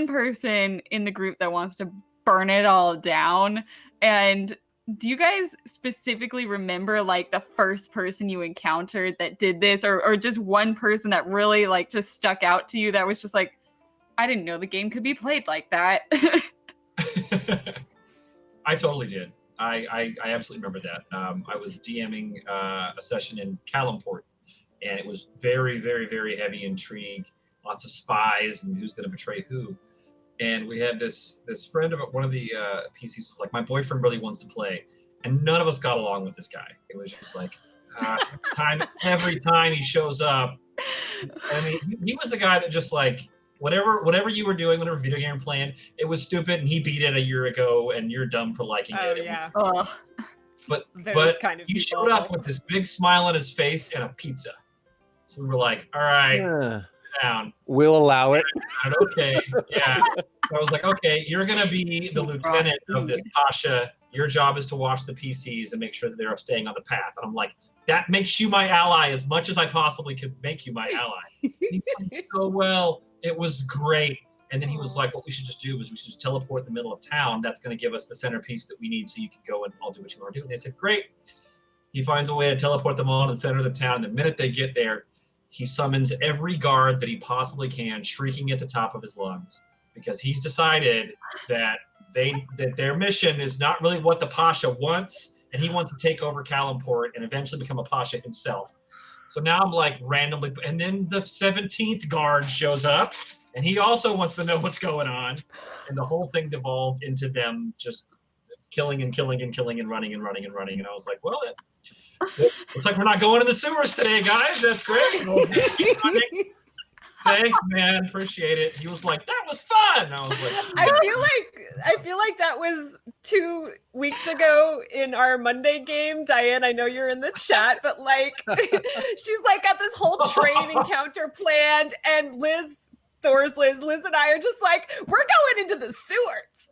person in the group that wants to burn it all down. And do you guys specifically remember like the first person you encountered that did this, or just one person that really like just stuck out to you that was just like, I didn't know the game could be played like that? I totally did. I absolutely remember that. I was DMing a session in Calimport, and it was very, very, very heavy intrigue, lots of spies and who's going to betray who. And we had this friend of one of the PCs was like, my boyfriend really wants to play, and none of us got along with this guy. It was just like every time he shows up, I mean, he was the guy that just like whatever you were doing, whatever video game you were playing, it was stupid, and he beat it a year ago, and you're dumb for liking Oh it. yeah. Ugh. But Those kind of he people. showed up with this big smile on his face and a pizza. So we were like, all right, sit down. We'll allow it. And okay, yeah. So I was like, okay, you're gonna be the lieutenant of this Pasha. Your job is to watch the PCs and make sure that they're staying on the path. And I'm like, that makes you my ally as much as I possibly could make you my ally. He played so well. It was great. And then he was like, what we should just do is we should just teleport in the middle of town. That's going to give us the centerpiece that we need so you can go and I'll do what you want to do. And they said, great. He finds a way to teleport them all in the center of the town. The minute they get there, he summons every guard that he possibly can, shrieking at the top of his lungs, because he's decided that their mission is not really what the Pasha wants, and he wants to take over Kalimport and eventually become a Pasha himself. So now I'm like randomly, and then the 17th guard shows up, and he also wants to know what's going on, and the whole thing devolved into them just killing and killing and killing and running and running and running. And I was like, well, it looks like we're not going in the sewers today, guys. That's great. Thanks, man. Appreciate it. He was like, that was fun. I was like, I feel like that was 2 weeks ago in our Monday game. Diane, I know you're in the chat, but like she's like got this whole train encounter planned, and Thor's Liz and I are just like, we're going into the sewers.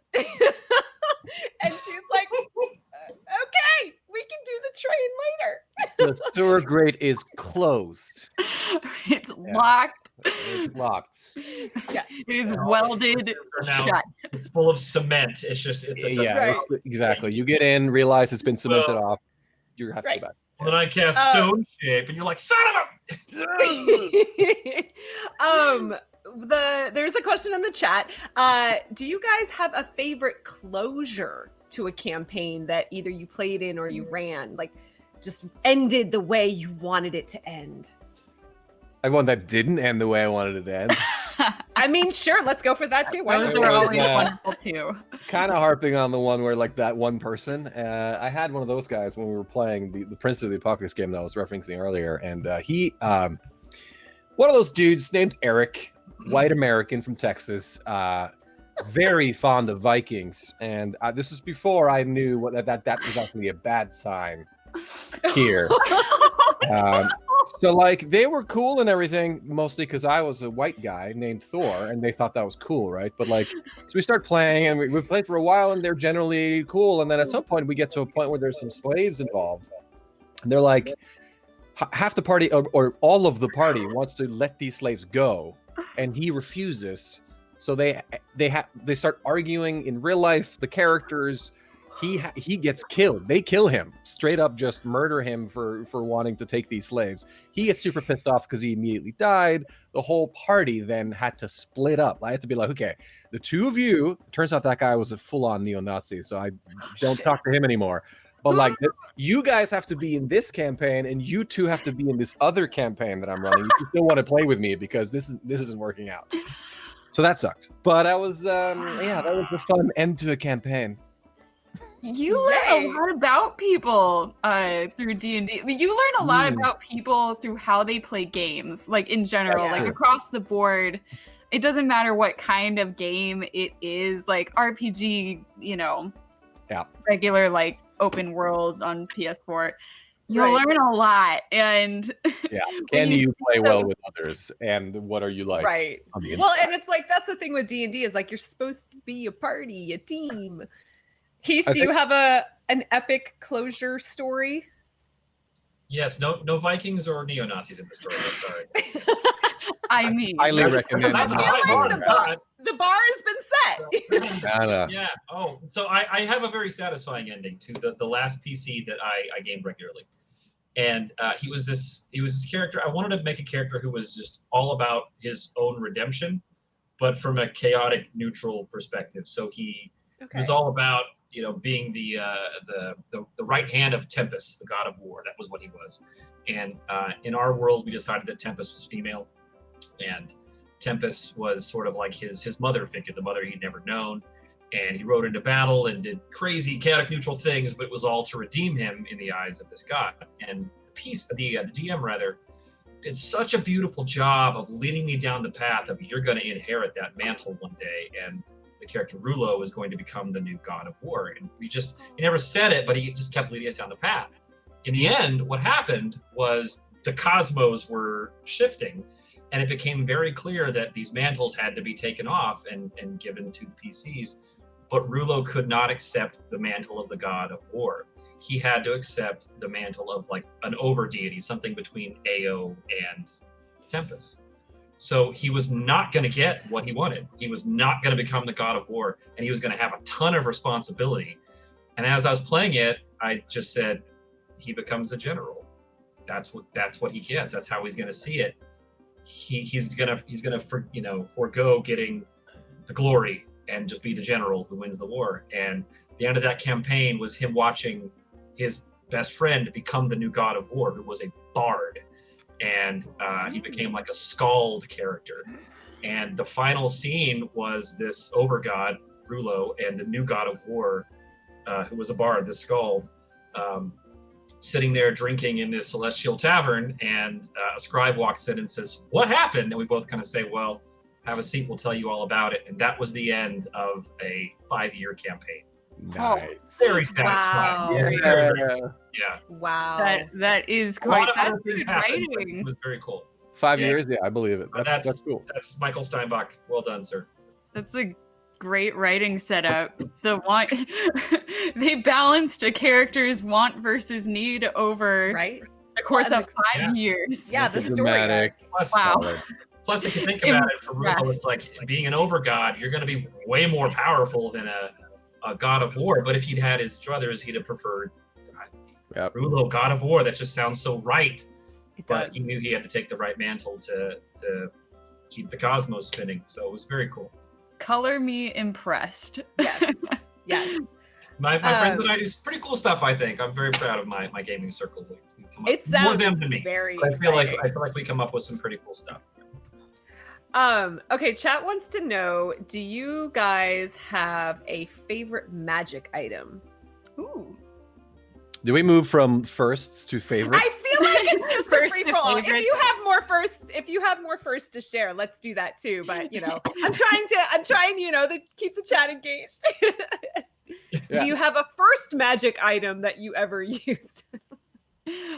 And she's like, okay, we can do the train later. The sewer grate is closed. It's locked. It's locked. Yeah. It is welded shut. It's full of cement. It's just Yeah, exactly. You get in, realize it's been cemented off. You have to go back. Well, then I cast Stone Shape, and you're like, son of a. There's a question in the chat. Do you guys have a favorite closure to a campaign that either you played in or you ran, like just ended the way you wanted it to end? I have one that didn't end the way I wanted it to end. I mean, sure, let's go for that too. Why Those not? are always wonderful too. Kind of harping on the one where like that one person. I had one of those guys when we were playing the Prince of the Apocalypse game that I was referencing earlier, and he, one of those dudes named Eric, white American from Texas, very fond of Vikings, and this was before I knew that was actually a bad sign here. So like they were cool and everything, mostly because I was a white guy named Thor, and they thought that was cool, right? But like, so we start playing, and we played for a while, and they're generally cool, and then at some point we get to a point where there's some slaves involved, and they're like, half the party or all of the party wants to let these slaves go, and he refuses. So they start arguing in real life. The characters. He gets killed. They kill him, straight up just murder him for wanting to take these slaves. He gets super pissed off because he immediately died. The whole party then had to split up. I had to be like, okay, the two of you, turns out that guy was a full-on neo-Nazi, so I don't talk to him anymore. But like, you guys have to be in this campaign, and you two have to be in this other campaign that I'm running. You still want to play with me because this isn't working out. So that sucked. But that was that was a fun end to a campaign. You learn a lot about people through D&D. You learn a lot about people through how they play games, like in general, like across the board. It doesn't matter what kind of game it is, like RPG, regular like open world on PS4. You'll learn a lot, and can you play well with others, and what are you like? Right. On the inside? Well, and it's like that's the thing with D&D is like you're supposed to be a party, a team. Heath, do you have an epic closure story? Yes, no Vikings or neo-Nazis in the story. I'm sorry. I mean, highly recommend. I feel like the bar has been set. Yeah. Oh, so I have a very satisfying ending to the last PC that I gamed regularly, and he was this character. I wanted to make a character who was just all about his own redemption, but from a chaotic, neutral perspective. So he was all about being the right hand of Tempest, the god of war. That was what he was. And in our world, we decided that Tempest was female, and Tempest was sort of like his mother figure, the mother he'd never known. And he rode into battle and did crazy, chaotic, neutral things, but it was all to redeem him in the eyes of this god. And the DM did such a beautiful job of leading me down the path of you're going to inherit that mantle one day, and the character Rulo is going to become the new god of war. And he never said it, but he just kept leading us down the path. In the end, what happened was the cosmos were shifting, and it became very clear that these mantles had to be taken off and given to the PCs. But Rulo could not accept the mantle of the god of war. He had to accept the mantle of like an over deity, something between Ao and Tempest. So he was not going to get what he wanted. He was not going to become the god of war, and he was going to have a ton of responsibility. And as I was playing it, I just said, he becomes a general. That's what he gets. That's how he's going to see it. He's gonna forego getting the glory and just be the general who wins the war. And the end of that campaign was him watching his best friend become the new god of war, who was a bard. And he became like a skald character. And the final scene was this overgod, Rulo, and the new god of war, who was a bard, the skald, sitting there drinking in this celestial tavern. And a scribe walks in and says, "What happened?" And we both kind of say, "Well, have a seat, we'll tell you all about it." And that was the end of a 5-year campaign. Nice. Very satisfying. Wow. Yeah. Wow. That is A lot quite of that's other things good happened, but writing. it was very cool. 5 Yeah. years, yeah, I believe it. But That's cool. That's Michael Steinbach. Well done, sir. That's a great writing setup. The want they balanced a character's want versus need over Right? the course Well, of 5 years. Yeah, the It's story dramatic. arc. Plus, Wow. plus, if you think about it, for Rulo, Impressed. it's like being an overgod, you're going to be way more powerful than a god of war. But if he'd had his druthers, he'd have preferred Yep. Rulo, god of war. That just sounds so right. It But does. he knew he had to take the right mantle to keep the cosmos spinning. So it was very cool. Color me impressed. Yes. Yes. My friends and I do some pretty cool stuff. I think I'm very proud of my gaming circle. We come up It more sounds them than me. very But I feel exciting. like we come up with some pretty cool stuff. Okay, chat wants to know, do you guys have a favorite magic item? Ooh. Do we move from firsts to favorites? I feel like it's just a First free to for all. If favorite. you have more firsts to share, let's do that too. But I'm trying, to keep the chat engaged. Yeah. Do you have a first magic item that you ever used?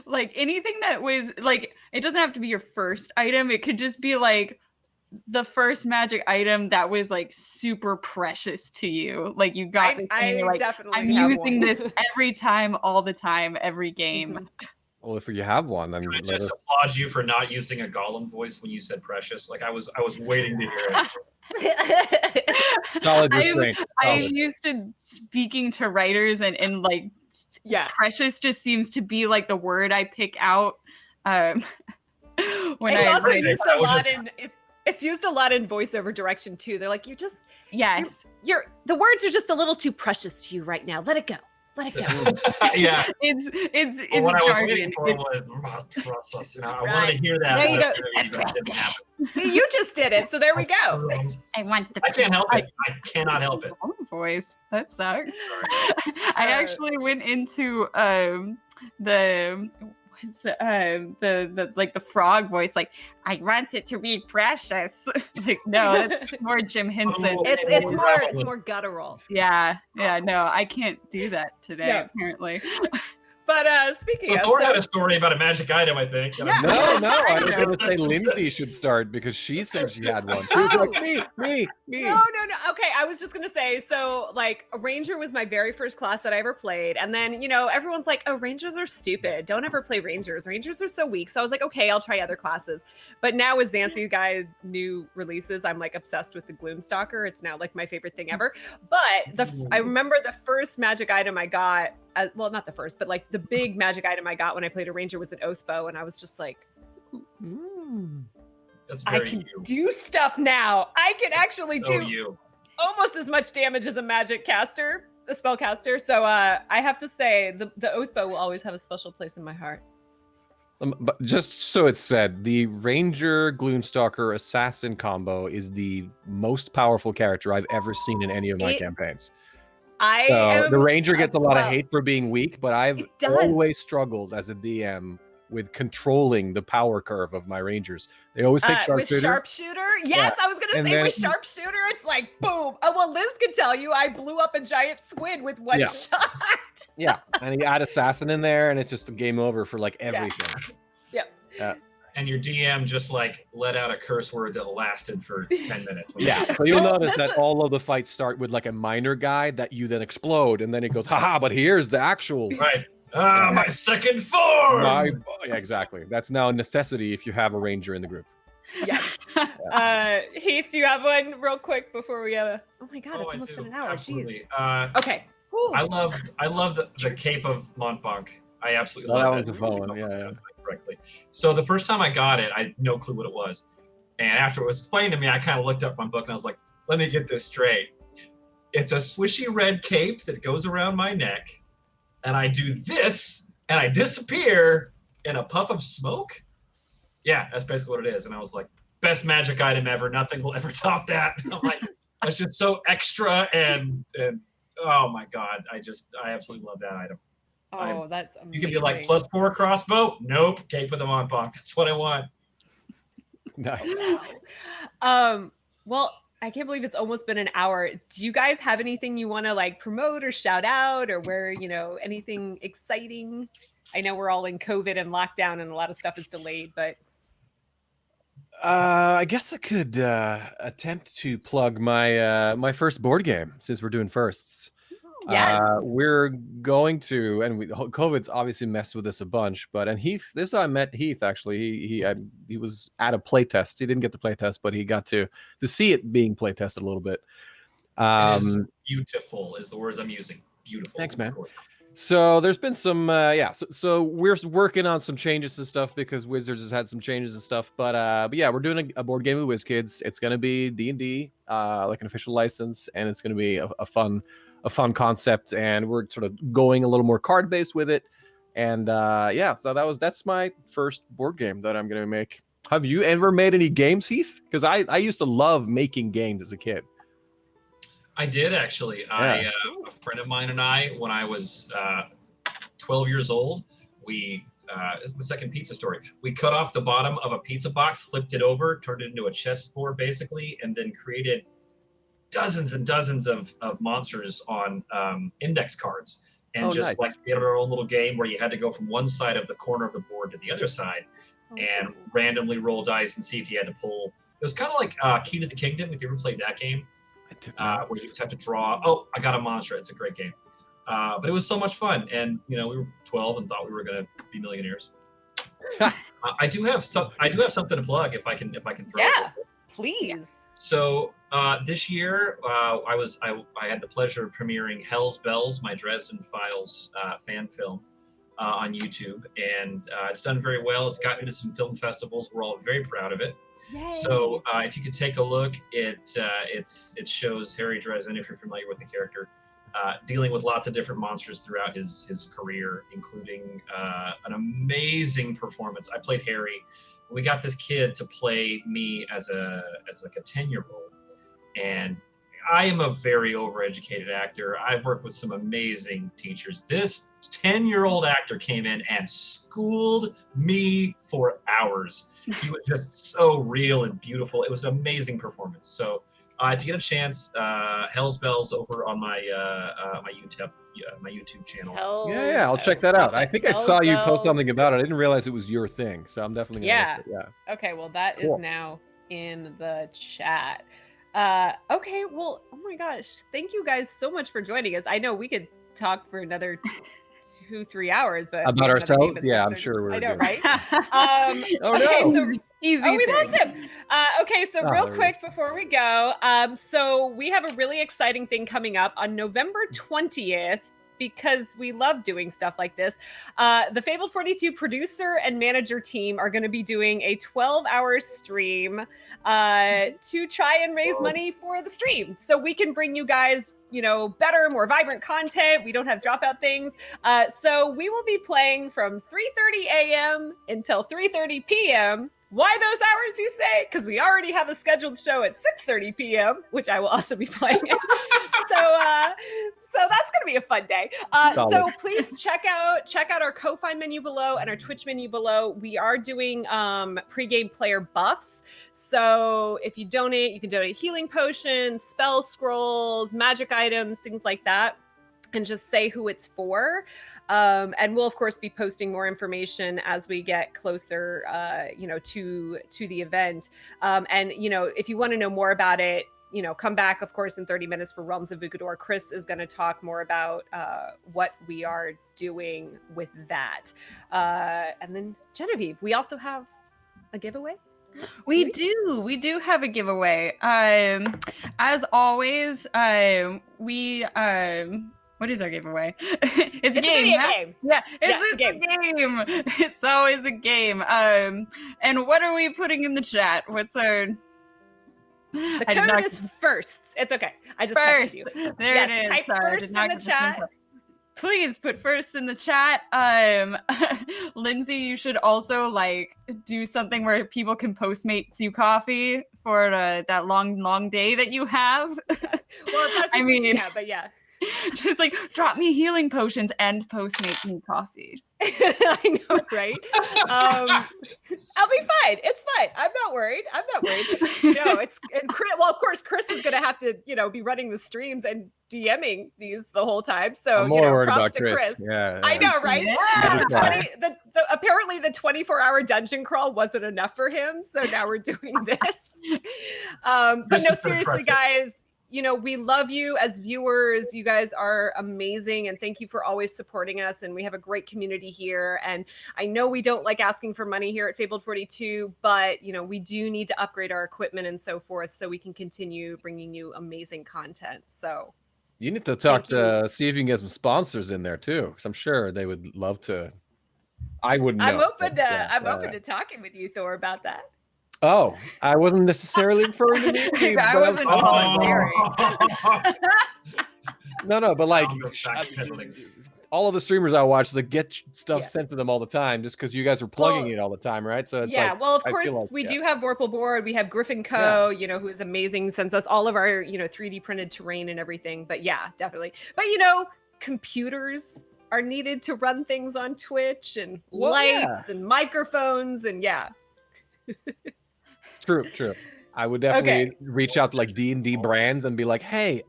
Like anything that was like, it doesn't have to be your first item. It could just be like the first magic item that was like super precious to you. Like you got this thing, you're like, definitely I'm have using one. this every time, all the time, every game. Well, if you have one, then Can I let just us- applaud you for not using a Gollum voice when you said precious? Like I was waiting to hear it. solid I'm- restraint. I'm Solid. used to speaking to writers and like Yeah. precious just seems to be like the word I pick out when It's I also write. used I a was lot just- in it's used a lot in voiceover direction too. They're like, Yes. the words are just a little too precious to you right now. Let it go. Let it go. Yeah. It's But what I was jargon. waiting for It's- was precious. I wanted to hear that. There you but go. it didn't happen. See, you just did it. So there we go. I want the I can't help it. I cannot help it. own voice. That sucks. Sorry. I actually went into the what's the like the frog voice, like I want it to be precious. Like no, that's more Jim Henson. Oh. It's more guttural. Yeah, no, I can't do that today. Yeah. Apparently, But speaking So of, Thor had a story about a magic item, I think. Yeah. No, I was know. going to say Lindsay should start because she said she had one. She was like, me. No. Okay, I was just gonna say, so like a ranger was my very first class that I ever played, and then everyone's like, "Oh, rangers are stupid. Don't ever play rangers. Rangers are so weak." So I was like, "Okay, I'll try other classes." But now with Zancy Guy new releases, I'm like obsessed with the Gloomstalker. It's now like my favorite thing ever. But I remember the first magic item I got. Well, not the first, but like the big magic item I got when I played a ranger was an oath bow, and I was just like, That's I very can you. do stuff now. I can actually So do you. almost as much damage as a magic caster, a spell caster. So I have to say the oath bow will always have a special place in my heart. But just so it's said, the Ranger Gloomstalker Assassin combo is the most powerful character I've ever seen in any of my It- campaigns. I So am the Ranger gets a lot of obsessed. hate for being weak, but I've It does. always struggled as a DM with controlling the power curve of my rangers. They always take with sharpshooter. sharpshooter, yes, I was gonna And say then- with sharpshooter, it's like boom. Oh well, Liz could tell you I blew up a giant squid with one Yeah. shot. Yeah, and you add assassin in there, and it's just a game over for like everything. Yep. And your DM just like let out a curse word that lasted for 10 minutes. Yeah, so you'll Well, notice this that all of the fights start with like a minor guy that you then explode, and then it goes, haha, but here's the actual. Right. My second form. Yeah, exactly. That's now a necessity if you have a ranger in the group. Yes. Heath, do you have one real quick before we oh my god, it's I almost do. been an hour. Absolutely. Jeez. Okay. I love the Cape of Montblanc. I absolutely That love one's a fun one, yeah. Correctly. So the first time I got it, I had no clue what it was. And after it was explained to me, I kind of looked up my book and I was like, let me get this straight. It's a swishy red cape that goes around my neck, and I do this, and I disappear in a puff of smoke. Yeah, that's basically what it is. And I was like, best magic item ever. Nothing will ever top that. I'm like, that's just so extra, and oh my god, I absolutely love that item. Oh, that's amazing. You can be like +4 crossbow. Nope, Cape of the Montblanc. That's what I want. Nice. Well, I can't believe it's almost been an hour. Do you guys have anything you want to like promote or shout out, or where, anything exciting? I know we're all in COVID and lockdown and a lot of stuff is delayed, but I guess I could attempt to plug my my first board game, since we're doing firsts. yes. We're going to, and COVID's obviously messed with us a bunch, and Heath, this is how I met Heath, actually. He was at a playtest. He didn't get to playtest, but he got to see it being playtested a little bit. It is beautiful is the words I'm using. Beautiful. Thanks, It's man. gorgeous. So there's been some, so we're working on some changes and stuff because Wizards has had some changes and stuff. But yeah, we're doing a board game with WizKids. It's going to be D&D, like an official license, and it's going to be a fun concept. And we're sort of going a little more card based with it. And yeah, so that's my first board game that I'm going to make. Have you ever made any games, Heath? Because I used to love making games as a kid. I did actually. Yeah. A friend of mine and I, when I was 12 years old, this is my second pizza story. We cut off the bottom of a pizza box, flipped it over, turned it into a chessboard basically, and then created dozens and dozens of monsters on index cards. And nice. Like created our own little game where you had to go from one side of the corner of the board to the other side and randomly roll dice and see if you had to pull. It was kind of like Key to the Kingdom, if you ever played that game. Where you just have to draw. Oh, I got a monster. It's a great game. But it was so much fun, and we were 12 and thought we were going to be millionaires. I do have something to plug if I can throw. Yeah, it. please. So this year, I had the pleasure of premiering Hell's Bells, my Dresden Files fan film on YouTube, and it's done very well. It's gotten into some film festivals. We're all very proud of it. Yay. So if you could take a look, it shows Harry Dresden, if you're familiar with the character, dealing with lots of different monsters throughout his career, including an amazing performance. I played Harry. We got this kid to play me as like a 10-year-old, and I am a very overeducated actor. I've worked with some amazing teachers. This 10-year-old actor came in and schooled me for hours. He was just so real and beautiful. It was an amazing performance. So if you get a chance, Hell's Bells over on my YouTube channel. Yeah, I'll check that out. I think I saw you post something about it. I didn't realize it was your thing, so I'm definitely gonna look at it. Yeah. Okay, well that Cool. is now in the chat. Okay, well, oh my gosh, thank you guys so much for joining us. I know we could talk for another 2-3 hours, but About ourselves? Yeah, I'm sure we're I know, good. right? Oh okay, no! so Easy. we thing. lost him. Okay, so Oh, real there he quick is. before we go, so we have a really exciting thing coming up on November 20th. Because we love doing stuff like this. The Fabled 42 producer and manager team are going to be doing a 12-hour stream to try and raise money for the stream. So we can bring you guys, better, more vibrant content. We don't have dropout things. So we will be playing from 3:30 a.m. until 3:30 p.m. Why those hours, you say? Because we already have a scheduled show at 6:30 p.m., which I will also be playing. So that's gonna be a fun day. So Solid. please check out our Ko-Fi menu below and our Twitch menu below. We are doing pregame player buffs. So if you donate, you can donate healing potions, spell scrolls, magic items, things like that, and just say who it's for. And we'll of course be posting more information as we get closer, to the event. And if you want to know more about it, come back, of course, in 30 minutes for Realms of Vucador. Chris is going to talk more about what we are doing with that. And then Genevieve, we also have a giveaway. We do have a giveaway. As always, what is our giveaway? It's a game. Yeah, it's a game. It's always a game. And what are we putting in the chat? What's our... The code is firsts. It's okay. I just texted you. There it is. Type first in the chat. Please put first in the chat. Lindsay, you should also do something where people can Postmates you coffee for that long day that you have. Well, it's not but yeah. Just drop me healing potions and Postmate me coffee. I know, right? I'll be fine. It's fine. I'm not worried. No, well, of course, Chris is going to have to, be running the streams and DMing these the whole time. So, I'm more worried props about to Chris. Yeah. I know, right? Yeah. Apparently the 24-hour dungeon crawl wasn't enough for him. So now we're doing this. But no, seriously, guys. We love you as viewers. You guys are amazing. And thank you for always supporting us. And we have a great community here. And I know we don't like asking for money here at Fabled 42, but, we do need to upgrade our equipment and so forth so we can continue bringing you amazing content. So you need to see if you can get some sponsors in there too, because I'm sure they would love to. I wouldn't know. I'm open to talking with you, Thor, about that. Oh, I wasn't necessarily referring to me. I wasn't volunteering. No, but all of the streamers I watch, get stuff sent to them all the time, just because you guys are plugging it all the time, right? So it's well, of course, we do have Vorpal Board. We have Griffin Co., who is amazing, sends us all of our, 3D printed terrain and everything. But yeah, definitely. But computers are needed to run things on Twitch, and lights and microphones, and True. I would definitely reach out to D&D brands and be like, hey,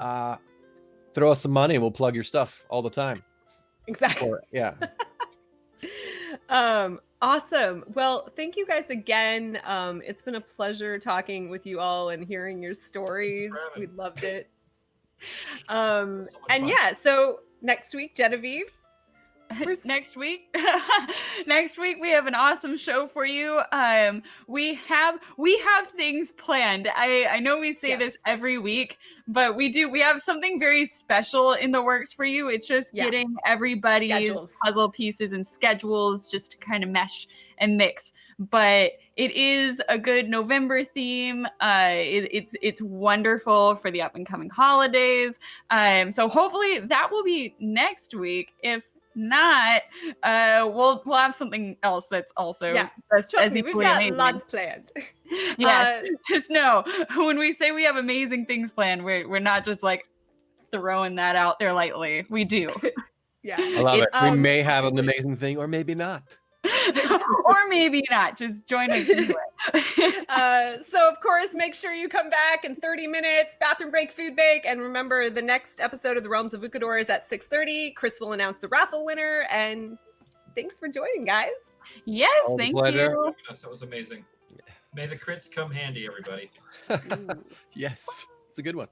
throw us some money and we'll plug your stuff all the time. Exactly. Awesome. Well, thank you guys again. It's been a pleasure talking with you all and hearing your stories. We loved it. So next week, Genevieve. Next week we have an awesome show for you. We have things planned. I know we say this every week, but we have something very special in the works for you. It's just getting everybody's puzzle pieces and schedules just to kind of mesh and mix. But it is a good November theme. It's wonderful for the up and coming holidays. So hopefully that will be next week. If not, we'll have something else that's also just as we've got amazing. Lots planned. Yes, just know when we say we have amazing things planned, we're not just throwing that out there lightly. We do. I love it. We may have an amazing thing, or maybe not. Or maybe not. Just join us anyway. So of course, make sure you come back in 30 minutes, bathroom break, food break. And remember, the next episode of the Realms of Vucador is at 6:30. Chris will announce the raffle winner. And thanks for joining, guys. Yes, thank you. That was amazing. May the crits come handy, everybody. Yes, it's a good one.